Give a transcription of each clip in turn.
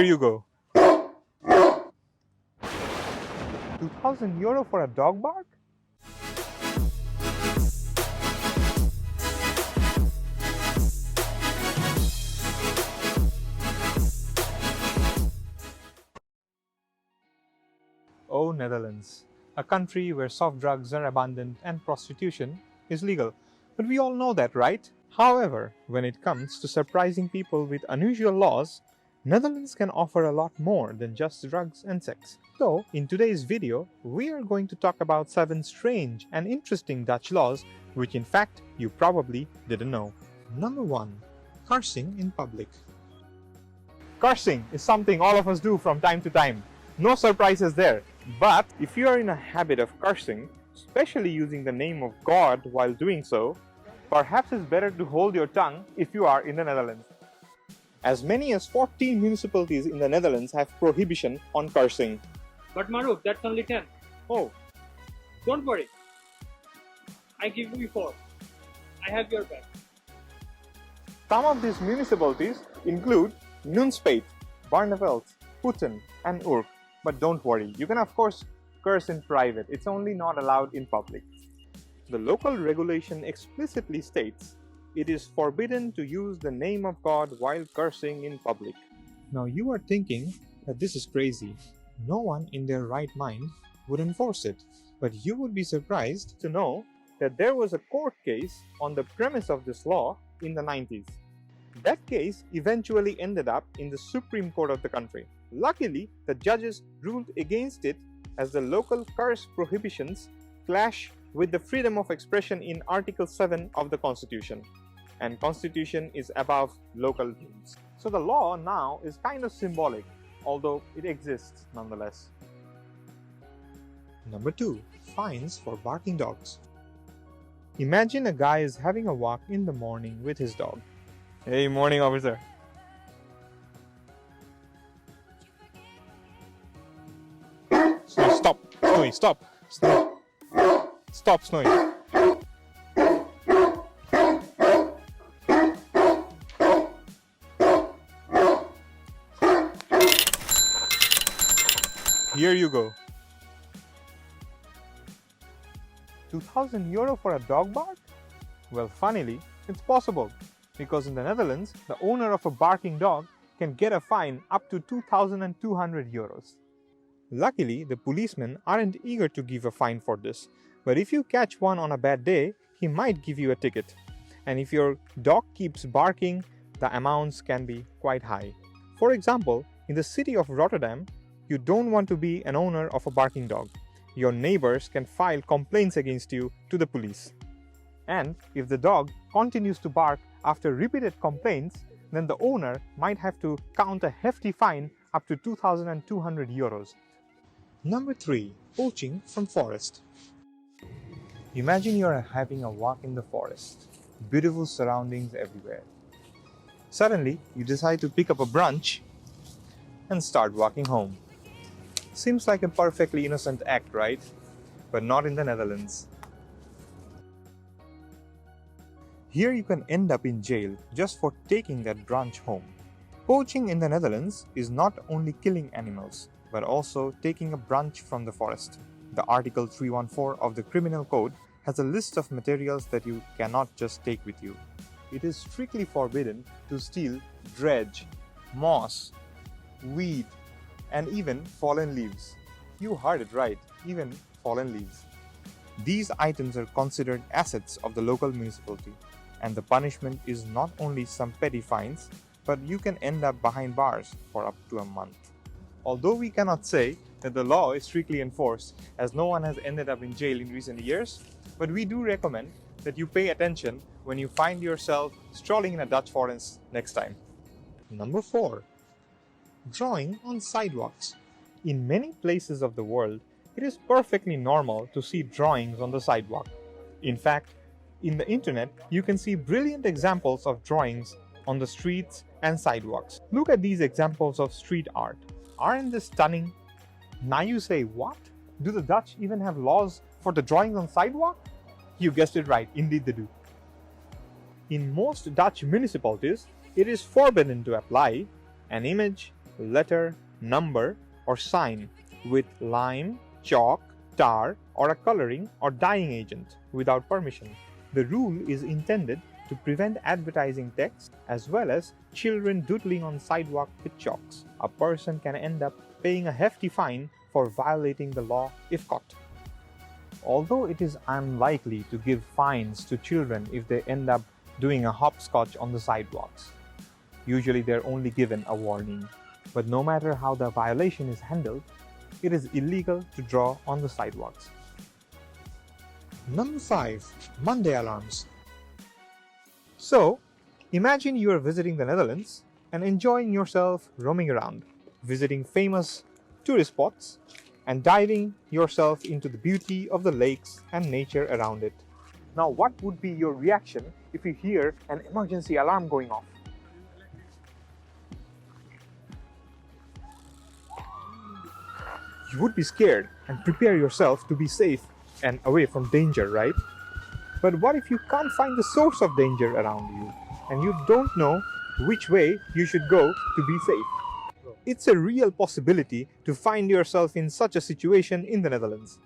Here you go. 2,000 euro for a dog bark? Oh, Netherlands, a country where soft drugs are abundant and prostitution is legal. But we all know that, right? However, when it comes to surprising people with unusual laws, Netherlands can offer a lot more than just drugs and sex. So, in today's video, we are going to talk about 7 strange and interesting Dutch laws which in fact you probably didn't know. Number 1. Cursing in public. Cursing is something all of us do from time to time. No surprises there. But if you are in a habit of cursing, especially using the name of God while doing so, perhaps it's better to hold your tongue if you are in the Netherlands. As many as 14 municipalities in the Netherlands have prohibition on cursing. But Maruf, that's only 10. Oh, Don't worry. I give you 4. I have your back. some of these municipalities include Nunspeet, Barneveld, Putten, and Urk. But don't worry, you can of course curse in private, it's only not allowed in public. The local regulation explicitly states it is forbidden to use the name of God while cursing in public. Now you are thinking that this is crazy. No one in their right mind would enforce it. But you would be surprised to know that there was a court case on the premise of this law in the 90s. That case eventually ended up in the Supreme Court of the country. Luckily, the judges ruled against it as the local curse prohibitions clash with the freedom of expression in Article 7 of the Constitution. And Constitution is above local rules. So the law now is kind of symbolic, although it exists nonetheless. Number 2. Fines for barking dogs. Imagine a guy is having a walk in the morning with his dog. Hey, morning officer. Stop, Snowy, stop. Snowy. Stop, Snowy. Here you go. 2,000 euro for a dog bark? Well, funnily, it's possible, because in the Netherlands, the owner of a barking dog can get a fine up to 2,200 euros. Luckily, the policemen aren't eager to give a fine for this, but if you catch one on a bad day, he might give you a ticket. And if your dog keeps barking, the amounts can be quite high. For example, in the city of Rotterdam, you don't want to be an owner of a barking dog. Your neighbors can file complaints against you to the police. And if the dog continues to bark after repeated complaints, then the owner might have to count a hefty fine up to 2,200 euros. Number 3. Poaching from forest. Imagine you are having a walk in the forest. Beautiful surroundings everywhere. Suddenly, you decide to pick up a branch and start walking home. Seems like a perfectly innocent act, right? But not in the Netherlands. Here you can end up in jail just for taking that branch home. Poaching in the Netherlands is not only killing animals, but also taking a branch from the forest. The Article 314 of the Criminal Code has a list of materials that you cannot just take with you. It is strictly forbidden to steal dredge, moss, weed, and even fallen leaves. You heard it right, even fallen leaves. These items are considered assets of the local municipality, and the punishment is not only some petty fines, but you can end up behind bars for up to a month. Although we cannot say that the law is strictly enforced, as no one has ended up in jail in recent years, but we do recommend that you pay attention when you find yourself strolling in a Dutch forest next time. Number 4. Drawing on sidewalks. In many places of the world, it is perfectly normal to see drawings on the sidewalk. In fact, in the internet, you can see brilliant examples of drawings on the streets and sidewalks. Look at these examples of street art. Aren't they stunning? Now you say, what? Do the Dutch even have laws for the drawings on sidewalk? You guessed it right, indeed they do. In most Dutch municipalities, it is forbidden to apply an image, letter, number, or sign with lime, chalk, tar, or a coloring or dyeing agent without permission. The rule is intended to prevent advertising text as well as children doodling on sidewalk with chalks. A person can end up paying a hefty fine for violating the law if caught. Although it is unlikely to give fines to children if they end up doing a hopscotch on the sidewalks. Usually they're only given a warning. But no matter how the violation is handled, it is illegal to draw on the sidewalks. Number 5. Monday alarms. So, imagine you are visiting the Netherlands and enjoying yourself roaming around, visiting famous tourist spots, and diving yourself into the beauty of the lakes and nature around it. Now, what would be your reaction if you hear an emergency alarm going off? You would be scared and prepare yourself to be safe and away from danger, right? But what if you can't find the source of danger around you and you don't know which way you should go to be safe? It's a real possibility to find yourself in such a situation in the Netherlands.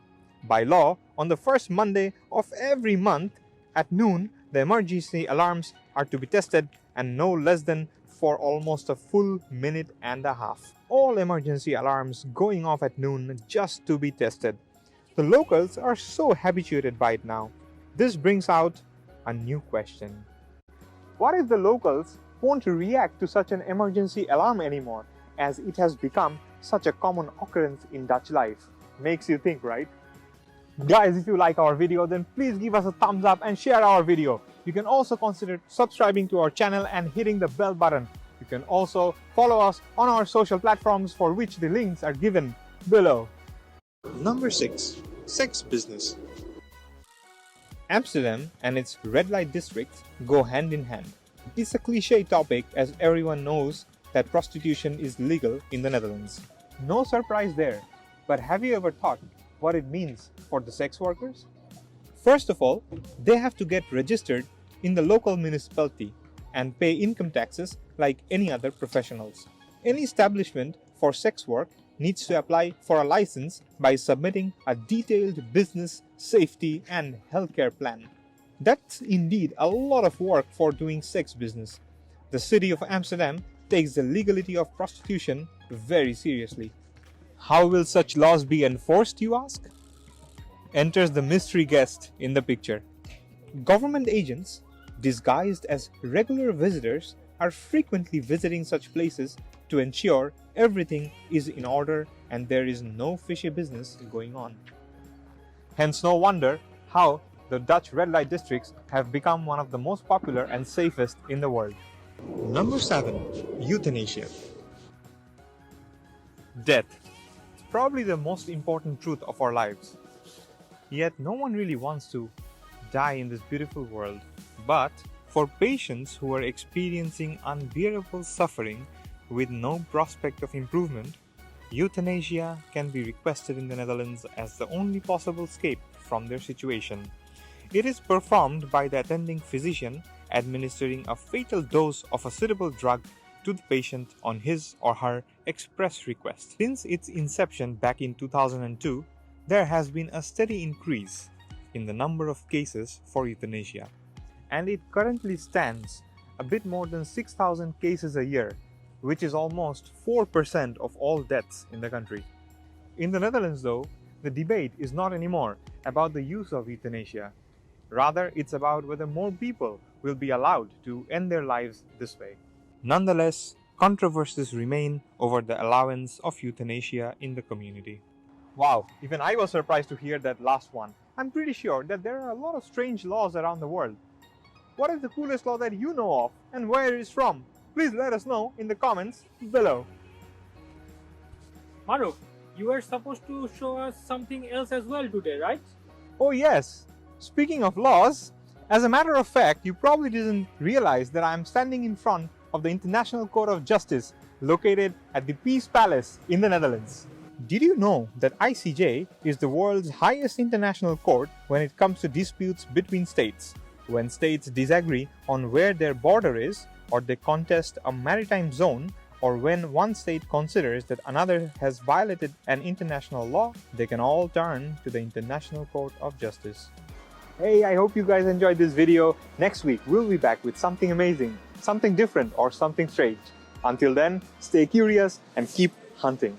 By law, on the first Monday of every month at noon, the emergency alarms are to be tested and no less than for almost a full minute and a half. All emergency alarms going off at noon just to be tested. The locals are so habituated by it now. This brings out a new question. What if the locals won't react to such an emergency alarm anymore, as it has become such a common occurrence in Dutch life? Makes you think, right? Guys, if you like our video, then please give us a thumbs up and share our video. You can also consider subscribing to our channel and hitting the bell button. You can also follow us on our social platforms, for which the links are given below. Number 6. Sex business. Amsterdam and its red light districts go hand in hand. It's a cliche topic, as everyone knows that prostitution is legal in the Netherlands. No surprise there, but have you ever thought what it means for the sex workers? First of all, they have to get registered in the local municipality and pay income taxes like any other professionals. Any establishment for sex work needs to apply for a license by submitting a detailed business, safety, and healthcare plan. That's indeed a lot of work for doing sex business. The city of Amsterdam takes the legality of prostitution very seriously. How will such laws be enforced, you ask? Enters the mystery guest in the picture. Government agents, disguised as regular visitors, are frequently visiting such places to ensure everything is in order and there is no fishy business going on. Hence, no wonder how the Dutch red light districts have become one of the most popular and safest in the world. Number 7. Euthanasia. Death. It's probably the most important truth of our lives. Yet no one really wants to die in this beautiful world. But for patients who are experiencing unbearable suffering with no prospect of improvement, euthanasia can be requested in the Netherlands as the only possible escape from their situation. It is performed by the attending physician administering a fatal dose of a suitable drug to the patient on his or her express request. Since its inception back in 2002, there has been a steady increase in the number of cases for euthanasia, and it currently stands a bit more than 6,000 cases a year, which is almost 4% of all deaths in the country. In the Netherlands, though, the debate is not anymore about the use of euthanasia. Rather, it's about whether more people will be allowed to end their lives this way. Nonetheless, controversies remain over the allowance of euthanasia in the community. Wow, even I was surprised to hear that last one. I'm pretty sure that there are a lot of strange laws around the world. What is the coolest law that you know of and where it is from? Please let us know in the comments below. Maruf, you were supposed to show us something else as well today, right? Oh yes, speaking of laws, as a matter of fact, you probably didn't realize that I am standing in front of the International Court of Justice located at the Peace Palace in the Netherlands. Did you know that ICJ is the world's highest international court when it comes to disputes between states? When states disagree on where their border is, or they contest a maritime zone, or when one state considers that another has violated an international law, they can all turn to the International Court of Justice. Hey, I hope you guys enjoyed this video. Next week, we'll be back with something amazing, something different, or something strange. Until then, stay curious and keep hunting.